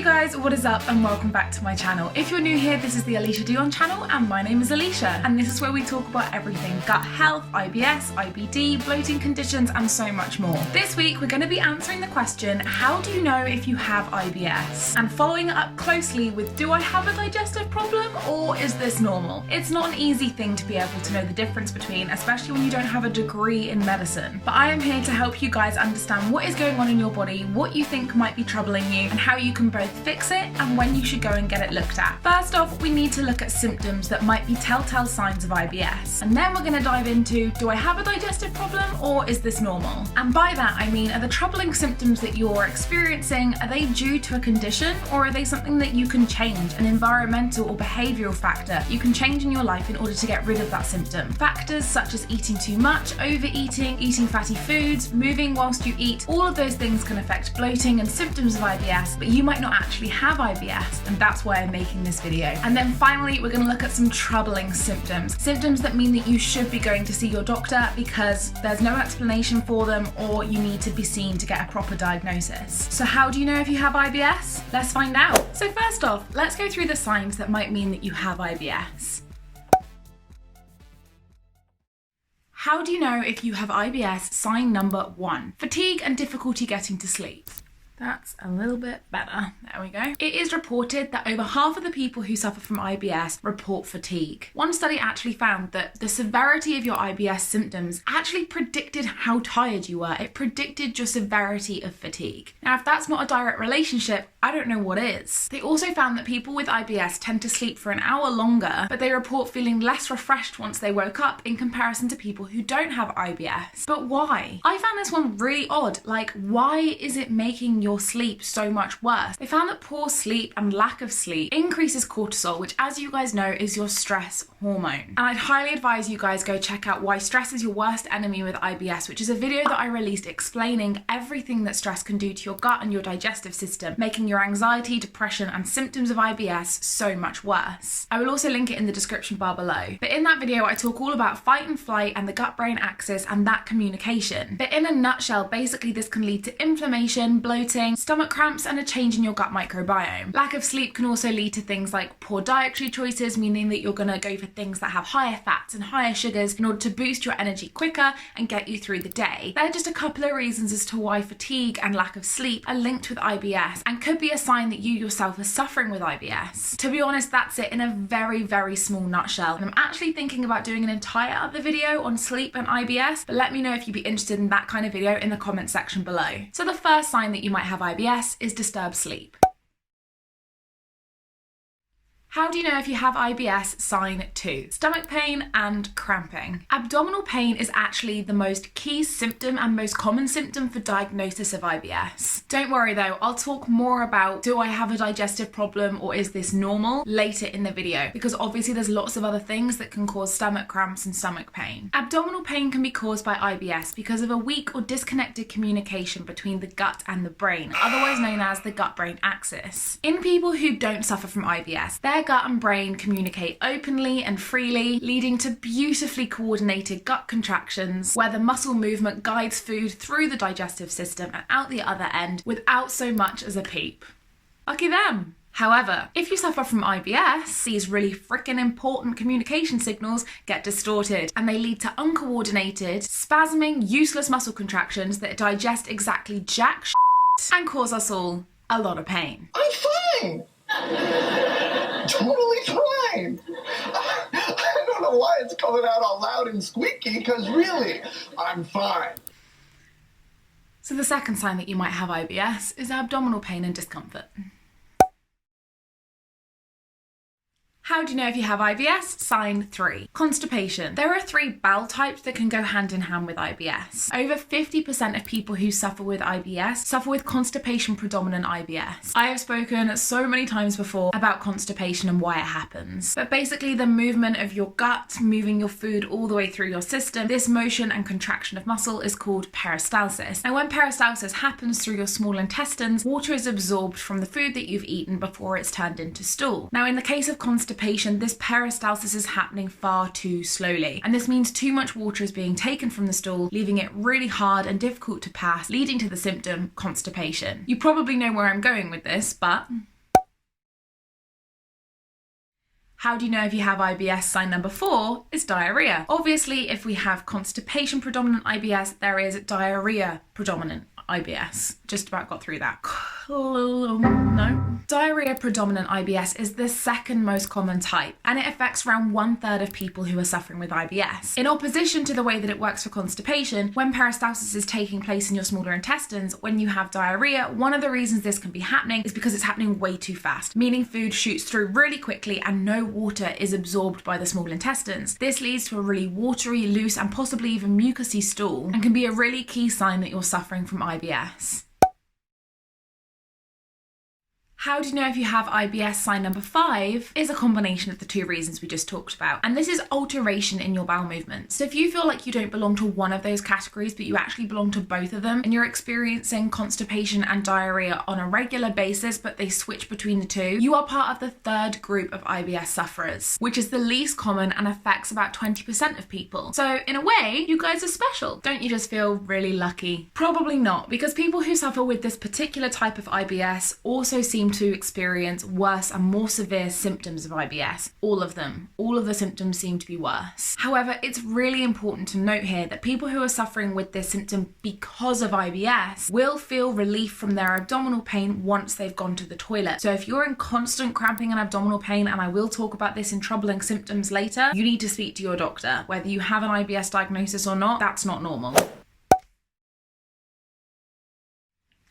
Hey guys, what is up and welcome back to my channel. If you're new here, this is the Alicia Dion channel and my name is Alicia and this is where we talk about everything gut health, IBS, IBD, bloating conditions and so much more. This week we're going to be answering the question, how do you know if you have IBS? And following it up closely with, do I have a digestive problem or is this normal? It's not an easy thing to be able to know the difference between, especially when you don't have a degree in medicine. But I am here to help you guys understand what is going on in your body, what you think might be troubling you and how you can both fix it and when you should go and get it looked at. First off, we need to look at symptoms that might be telltale signs of IBS. And then we're going to dive into, do I have a digestive problem or is this normal? And by that I mean, are the troubling symptoms that you're experiencing, are they due to a condition or are they something that you can change, an environmental or behavioural factor you can change in your life in order to get rid of that symptom? Factors such as eating too much, overeating, eating fatty foods, moving whilst you eat, all of those things can affect bloating and symptoms of IBS, but you might not actually have IBS, and that's why I'm making this video. And then finally, we're going to look at some troubling symptoms. Symptoms that mean that you should be going to see your doctor because there's no explanation for them or you need to be seen to get a proper diagnosis. So how do you know if you have IBS? Let's find out. So first off, let's go through the signs that might mean that you have IBS. How do you know if you have IBS? Sign number 1, fatigue and difficulty getting to sleep. That's a little bit better. There we go. It is reported that over half of the people who suffer from IBS report fatigue. One study actually found that the severity of your IBS symptoms actually predicted how tired you were. It predicted your severity of fatigue. Now, if that's not a direct relationship, I don't know what is. They also found that people with IBS tend to sleep for an hour longer, but they report feeling less refreshed once they woke up in comparison to people who don't have IBS. But why? I found this one really odd. Like, why is it making your sleep so much worse? They found that poor sleep and lack of sleep increases cortisol, which, as you guys know, is your stress hormone. And I'd highly advise you guys go check out Why Stress is Your Worst Enemy with IBS, which is a video that I released explaining everything that stress can do to your gut and your digestive system, making your anxiety, depression and symptoms of IBS so much worse. I will also link it in the description bar below. But in that video I talk all about fight and flight and the gut-brain axis and that communication. But in a nutshell, basically this can lead to inflammation, bloating, stomach cramps and a change in your gut microbiome. Lack of sleep can also lead to things like poor dietary choices, meaning that you're going to go for things that have higher fats and higher sugars in order to boost your energy quicker and get you through the day. There are just a couple of reasons as to why fatigue and lack of sleep are linked with IBS and could be a sign that you yourself are suffering with IBS. To be honest, that's it in a very, very small nutshell. And I'm actually thinking about doing an entire other video on sleep and IBS, but let me know if you'd be interested in that kind of video in the comment section below. So the first sign that you might have IBS is disturbed sleep. How do you know if you have IBS? Sign 2, stomach pain and cramping. Abdominal pain is actually the most key symptom and most common symptom for diagnosis of IBS. Don't worry though, I'll talk more about, do I have a digestive problem or is this normal, later in the video, because obviously there's lots of other things that can cause stomach cramps and stomach pain. Abdominal pain can be caused by IBS because of a weak or disconnected communication between the gut and the brain, otherwise known as the gut-brain axis. In people who don't suffer from IBS, their gut and brain communicate openly and freely, leading to beautifully coordinated gut contractions where the muscle movement guides food through the digestive system and out the other end without so much as a peep. Lucky them! However, if you suffer from IBS, these really freaking important communication signals get distorted and they lead to uncoordinated, spasming, useless muscle contractions that digest exactly jack shit and cause us all a lot of pain. I'm fine! Totally fine! I don't know why it's coming out all loud and squeaky, because really, I'm fine. So the second sign that you might have IBS is abdominal pain and discomfort. How do you know if you have IBS? Sign 3, constipation. There are 3 bowel types that can go hand in hand with IBS. Over 50% of people who suffer with IBS suffer with constipation predominant IBS. I have spoken so many times before about constipation and why it happens. But basically the movement of your gut, moving your food all the way through your system, this motion and contraction of muscle is called peristalsis. Now when peristalsis happens through your small intestines, water is absorbed from the food that you've eaten before it's turned into stool. Now in the case of constipation, this peristalsis is happening far too slowly, and this means too much water is being taken from the stool, leaving it really hard and difficult to pass, leading to the symptom constipation. You probably know where I'm going with this, but How do you know if you have IBS? Sign number 4 is diarrhea. Obviously, if we have constipation predominant IBS, there is diarrhea predominant IBS. Just about got through that. No. Diarrhea predominant IBS is the second most common type, and it affects around 1/3 of people who are suffering with IBS. In opposition to the way that it works for constipation, when peristalsis is taking place in your smaller intestines, when you have diarrhea, one of the reasons this can be happening is because it's happening way too fast, meaning food shoots through really quickly and no water is absorbed by the small intestines. This leads to a really watery, loose, and possibly even mucousy stool, and can be a really key sign that you're suffering from IBS. How do you know if you have IBS? Sign number 5 is a combination of the two reasons we just talked about. And this is alteration in your bowel movements. So if you feel like you don't belong to one of those categories, but you actually belong to both of them, and you're experiencing constipation and diarrhea on a regular basis, but they switch between the two, you are part of the third group of IBS sufferers, which is the least common and affects about 20% of people. So in a way, you guys are special. Don't you just feel really lucky? Probably not, because people who suffer with this particular type of IBS also seem to experience worse and more severe symptoms of IBS. All of them. All of the symptoms seem to be worse. However, it's really important to note here that people who are suffering with this symptom because of IBS will feel relief from their abdominal pain once they've gone to the toilet. So if you're in constant cramping and abdominal pain, and I will talk about this in troubling symptoms later, you need to speak to your doctor. Whether you have an IBS diagnosis or not, that's not normal.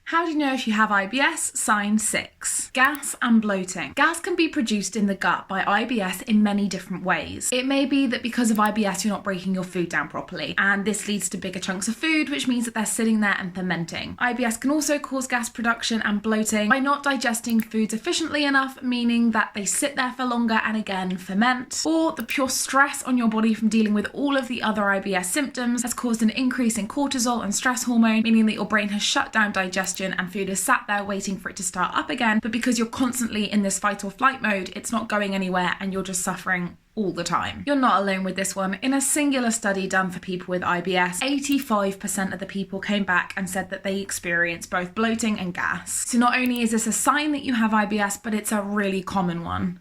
How do you know if you have IBS? Sign 6. Gas and bloating. Gas can be produced in the gut by IBS in many different ways. It may be that because of IBS you're not breaking your food down properly, and this leads to bigger chunks of food, which means that they're sitting there and fermenting. IBS can also cause gas production and bloating by not digesting foods efficiently enough, meaning that they sit there for longer and again ferment, or the pure stress on your body from dealing with all of the other IBS symptoms has caused an increase in cortisol and stress hormone, meaning that your brain has shut down digestion and food is sat there waiting for it to start up again, but because you're constantly in this fight or flight mode, it's not going anywhere and you're just suffering all the time. You're not alone with this one. In a singular study done for people with IBS, 85% of the people came back and said that they experienced both bloating and gas. So not only is this a sign that you have IBS, but it's a really common one.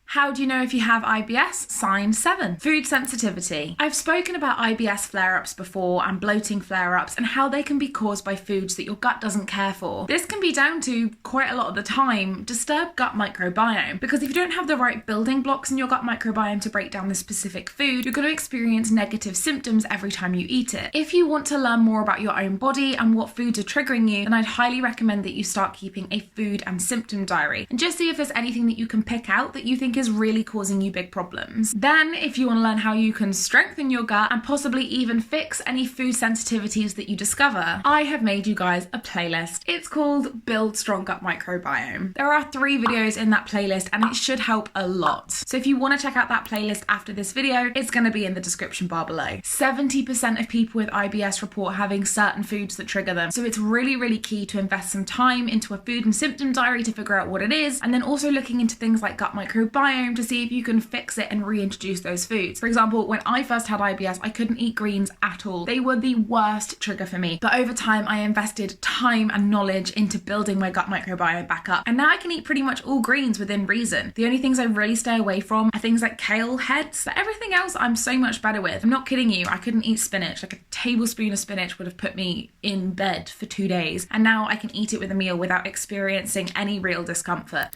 How do you know if you have IBS? Sign 7. Food sensitivity. I've spoken about IBS flare-ups before and bloating flare-ups and how they can be caused by foods that your gut doesn't care for. This can be down to, quite a lot of the time, disturbed gut microbiome, because if you don't have the right building blocks in your gut microbiome to break down the specific food, you're going to experience negative symptoms every time you eat it. If you want to learn more about your own body and what foods are triggering you, then I'd highly recommend that you start keeping a food and symptom diary and just see if there's anything that you can pick out that you think is really causing you big problems. Then, if you want to learn how you can strengthen your gut and possibly even fix any food sensitivities that you discover, I have made you guys a playlist. It's called Build Strong Gut Microbiome. There are 3 videos in that playlist and it should help a lot. So if you want to check out that playlist after this video, it's going to be in the description bar below. 70% of people with IBS report having certain foods that trigger them. So it's really, really key to invest some time into a food and symptom diary to figure out what it is, and then also looking into things like gut microbiome to see if you can fix it and reintroduce those foods. For example, when I first had IBS, I couldn't eat greens at all. They were the worst trigger for me. But over time, I invested time and knowledge into building my gut microbiome back up. And now I can eat pretty much all greens within reason. The only things I really stay away from are things like kale heads, but everything else I'm so much better with. I'm not kidding you. I couldn't eat spinach. Like a tablespoon of spinach would have put me in bed for 2 days. And now I can eat it with a meal without experiencing any real discomfort.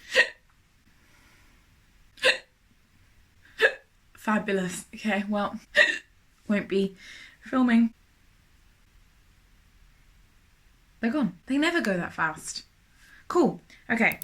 Fabulous. Okay, well, won't be filming. They're gone. They never go that fast. Cool. Okay.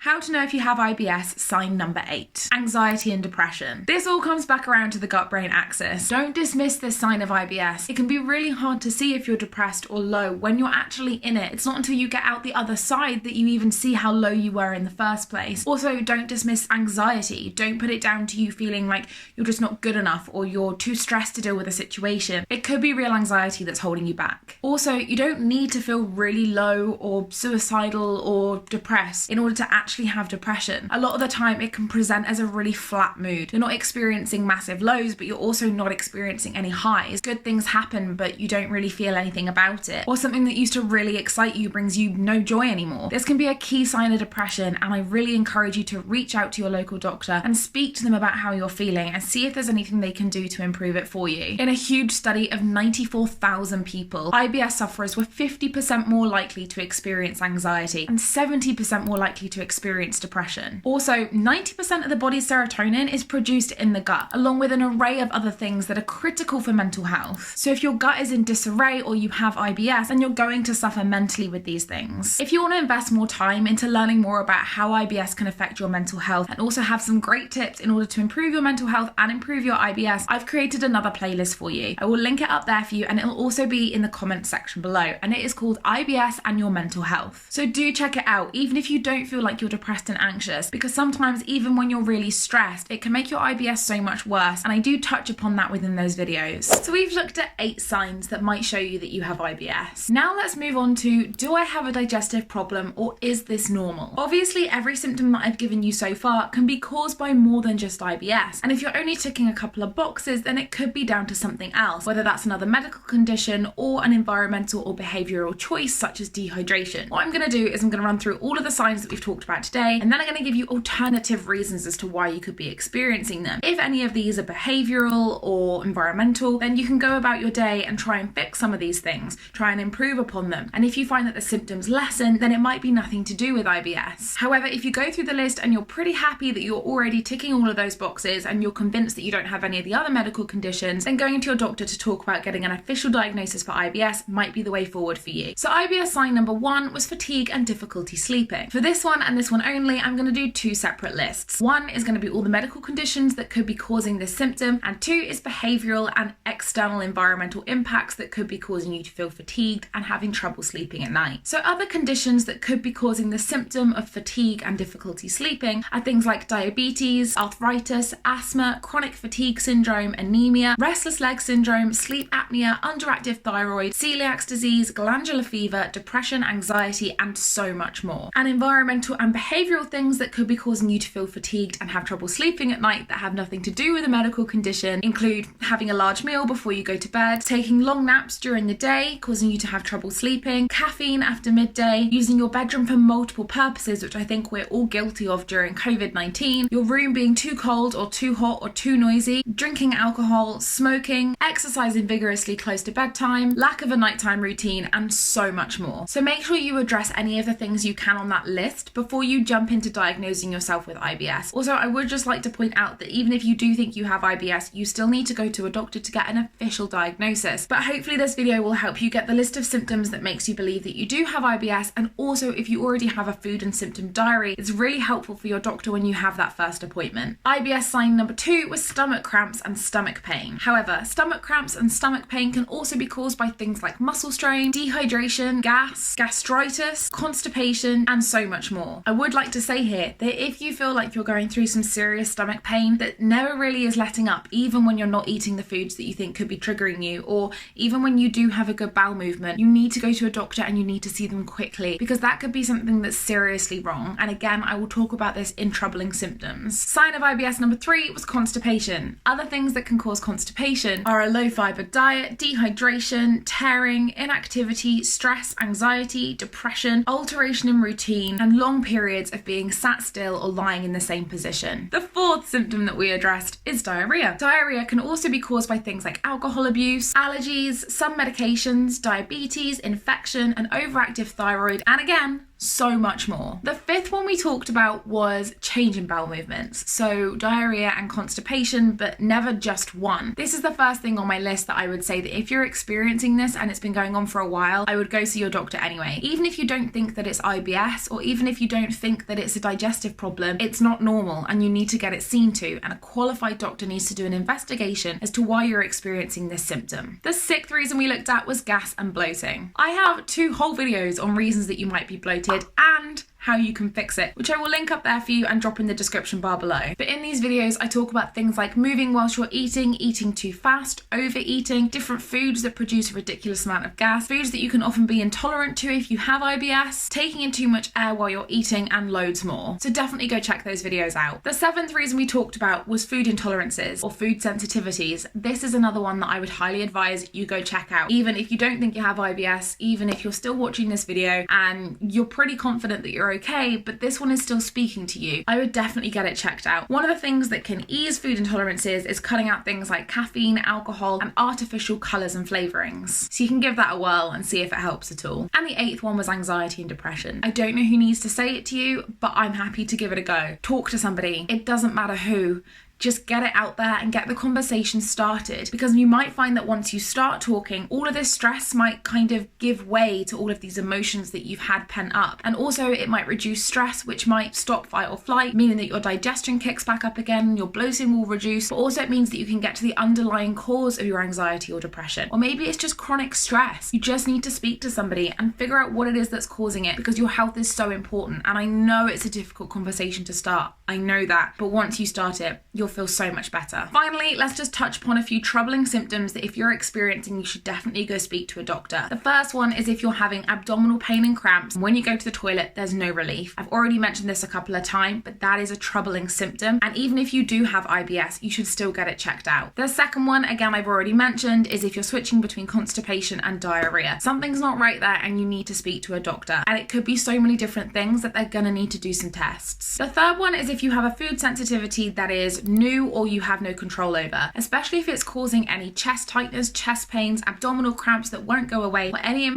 How to know if you have IBS, sign number 8. Anxiety and depression. This all comes back around to the gut-brain axis. Don't dismiss this sign of IBS. It can be really hard to see if you're depressed or low when you're actually in it. It's not until you get out the other side that you even see how low you were in the first place. Also, don't dismiss anxiety. Don't put it down to you feeling like you're just not good enough or you're too stressed to deal with a situation. It could be real anxiety that's holding you back. Also, you don't need to feel really low or suicidal or depressed in order to actually actually have depression. A lot of the time it can present as a really flat mood. You're not experiencing massive lows, but you're also not experiencing any highs. Good things happen, but you don't really feel anything about it. Or something that used to really excite you brings you no joy anymore. This can be a key sign of depression, and I really encourage you to reach out to your local doctor and speak to them about how you're feeling and see if there's anything they can do to improve it for you. In a huge study of 94,000 people, IBS sufferers were 50% more likely to experience anxiety and 70% more likely to experience depression. Also, 90% of the body's serotonin is produced in the gut, along with an array of other things that are critical for mental health. So if your gut is in disarray or you have IBS, then you're going to suffer mentally with these things. If you want to invest more time into learning more about how IBS can affect your mental health and also have some great tips in order to improve your mental health and improve your IBS, I've created another playlist for you. I will link it up there for you, and it'll also be in the comments section below, and it is called IBS and Your Mental Health. So do check it out, even if you don't feel like you're depressed and anxious, because sometimes even when you're really stressed, it can make your IBS so much worse, and I do touch upon that within those videos. So we've looked at 8 signs that might show you that you have IBS. Now let's move on to, do I have a digestive problem or is this normal? Obviously, every symptom that I've given you so far can be caused by more than just IBS, and if you're only ticking a couple of boxes, then it could be down to something else, whether that's another medical condition or an environmental or behavioural choice such as dehydration. What I'm going to do is I'm going to run through all of the signs that we've talked about today, and then I'm going to give you alternative reasons as to why you could be experiencing them. If any of these are behavioural or environmental, then you can go about your day and try and fix some of these things, try and improve upon them. And if you find that the symptoms lessen, then it might be nothing to do with IBS. However, if you go through the list and you're pretty happy that you're already ticking all of those boxes and you're convinced that you don't have any of the other medical conditions, then going to your doctor to talk about getting an official diagnosis for IBS might be the way forward for you. So IBS sign number 1 was fatigue and difficulty sleeping. For this one and this one only, I'm going to do 2 separate lists. 1 is going to be all the medical conditions that could be causing this symptom, and 2 is behavioural and external environmental impacts that could be causing you to feel fatigued and having trouble sleeping at night. So other conditions that could be causing the symptom of fatigue and difficulty sleeping are things like diabetes, arthritis, asthma, chronic fatigue syndrome, anemia, restless leg syndrome, sleep apnea, underactive thyroid, celiac disease, glandular fever, depression, anxiety, and so much more. And environmental and behavioural things that could be causing you to feel fatigued and have trouble sleeping at night that have nothing to do with a medical condition include having a large meal before you go to bed, taking long naps during the day, causing you to have trouble sleeping, caffeine after midday, using your bedroom for multiple purposes, which I think we're all guilty of during COVID-19, your room being too cold or too hot or too noisy, drinking alcohol, smoking, exercising vigorously close to bedtime, lack of a nighttime routine, and so much more. So make sure you address any of the things you can on that list before you jump into diagnosing yourself with IBS. Also, I would just like to point out that even if you do think you have IBS, you still need to go to a doctor to get an official diagnosis. But hopefully this video will help you get the list of symptoms that makes you believe that you do have IBS, and also if you already have a food and symptom diary, it's really helpful for your doctor when you have that first appointment. IBS sign number 2 was stomach cramps and stomach pain. However, stomach cramps and stomach pain can also be caused by things like muscle strain, dehydration, gas, gastritis, constipation, and so much more. I would like to say here that if you feel like you're going through some serious stomach pain that never really is letting up, even when you're not eating the foods that you think could be triggering you, or even when you do have a good bowel movement, you need to go to a doctor and you need to see them quickly, because that could be something that's seriously wrong. And again, I will talk about this in troubling symptoms. Sign of IBS number 3 was constipation. Other things that can cause constipation are a low fiber diet, dehydration, tearing, inactivity, stress, anxiety, depression, alteration in routine, and long periods of being sat still or lying in the same position. The 4th symptom that we addressed is diarrhea. Diarrhea can also be caused by things like alcohol abuse, allergies, some medications, diabetes, infection, an overactive thyroid, and again, so much more. The 5th one we talked about was change in bowel movements, so diarrhea and constipation, but never just one. This is the first thing on my list that I would say that if you're experiencing this and it's been going on for a while, I would go see your doctor anyway. Even if you don't think that it's IBS, or even if you don't think that it's a digestive problem, it's not normal and you need to get it seen to, and a qualified doctor needs to do an investigation as to why you're experiencing this symptom. The 6th reason we looked at was gas and bloating. I have 2 whole videos on reasons that you might be bloated and how you can fix it, which I will link up there for you and drop in the description bar below. But in these videos, I talk about things like moving whilst you're eating, eating too fast, overeating, different foods that produce a ridiculous amount of gas, foods that you can often be intolerant to if you have IBS, taking in too much air while you're eating, and loads more. So definitely go check those videos out. The 7th reason we talked about was food intolerances or food sensitivities. This is another one that I would highly advise you go check out. Even if you don't think you have IBS, even if you're still watching this video and you're pretty confident that you're okay, but this one is still speaking to you, I would definitely get it checked out. One of the things that can ease food intolerances is cutting out things like caffeine, alcohol, and artificial colours and flavourings. So you can give that a whirl and see if it helps at all. And the 8th one was anxiety and depression. I don't know who needs to say it to you, but I'm happy to give it a go. Talk to somebody. It doesn't matter who. Just get it out there and get the conversation started, because you might find that once you start talking, all of this stress might kind of give way to all of these emotions that you've had pent up. And also it might reduce stress, which might stop fight or flight, meaning that your digestion kicks back up again, your bloating will reduce, but also it means that you can get to the underlying cause of your anxiety or depression. Or maybe it's just chronic stress. You just need to speak to somebody and figure out what it is that's causing it, because your health is so important. And I know it's a difficult conversation to start. I know that, but once you start it, you'll feel so much better. Finally, let's just touch upon a few troubling symptoms that if you're experiencing, you should definitely go speak to a doctor. The first one is if you're having abdominal pain and cramps, and when you go to the toilet, there's no relief. I've already mentioned this a couple of times, but that is a troubling symptom. And even if you do have IBS, you should still get it checked out. The second one, again, I've already mentioned, is if you're switching between constipation and diarrhea. Something's not right there and you need to speak to a doctor. And it could be so many different things that they're gonna need to do some tests. The third one is if you have a food sensitivity that is new or you have no control over, especially if it's causing any chest tightness, chest pains, abdominal cramps that won't go away, or any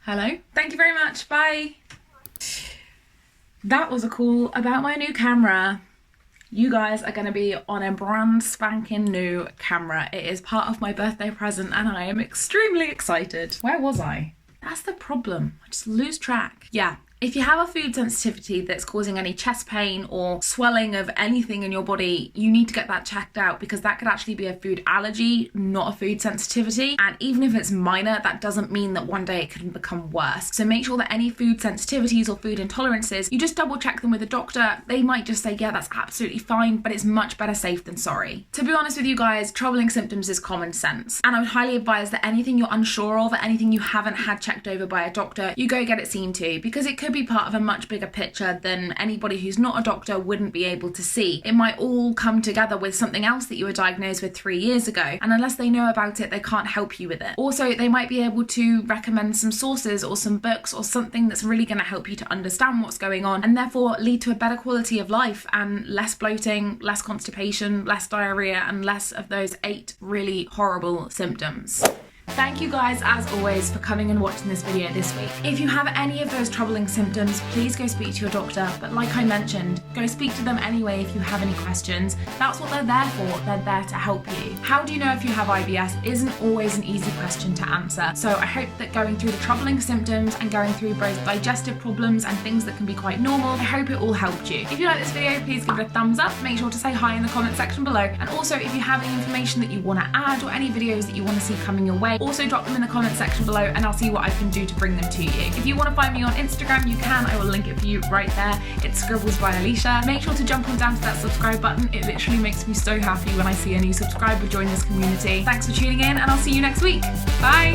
Hello? Thank you very much. Bye. That was a call about my new camera. You guys are going to be on a brand spanking new camera. It is part of my birthday present and I am extremely excited. Where was I? That's the problem. I just lose track. Yeah. If you have a food sensitivity that's causing any chest pain or swelling of anything in your body, you need to get that checked out, because that could actually be a food allergy, not a food sensitivity. And even if it's minor, that doesn't mean that one day it can become worse. So make sure that any food sensitivities or food intolerances, you just double check them with a doctor. They might just say, yeah, that's absolutely fine, but it's much better safe than sorry. To be honest with you guys, troubling symptoms is common sense. And I would highly advise that anything you're unsure of, or anything you haven't had checked over by a doctor, you go get it seen to, because it could be part of a much bigger picture than anybody who's not a doctor wouldn't be able to see. It might all come together with something else that you were diagnosed with 3 years ago, and unless they know about it, they can't help you with it. Also, they might be able to recommend some sources or some books or something that's really going to help you to understand what's going on, and therefore lead to a better quality of life and less bloating, less constipation, less diarrhea, and less of those 8 really horrible symptoms. Thank you guys, as always, for coming and watching this video this week. If you have any of those troubling symptoms, please go speak to your doctor. But like I mentioned, go speak to them anyway if you have any questions. That's what they're there for. They're there to help you. How do you know if you have IBS isn't always an easy question to answer. So I hope that going through the troubling symptoms and going through both digestive problems and things that can be quite normal, I hope it all helped you. If you like this video, please give it a thumbs up. Make sure to say hi in the comment section below. And also, if you have any information that you want to add or any videos that you want to see coming your way, also drop them in the comment section below and I'll see what I can do to bring them to you. If you want to find me on Instagram, you can. I will link it for you right there. It's Scribbles by Alicia. Make sure to jump on down to that subscribe button. It literally makes me so happy when I see a new subscriber join this community. Thanks for tuning in and I'll see you next week. Bye!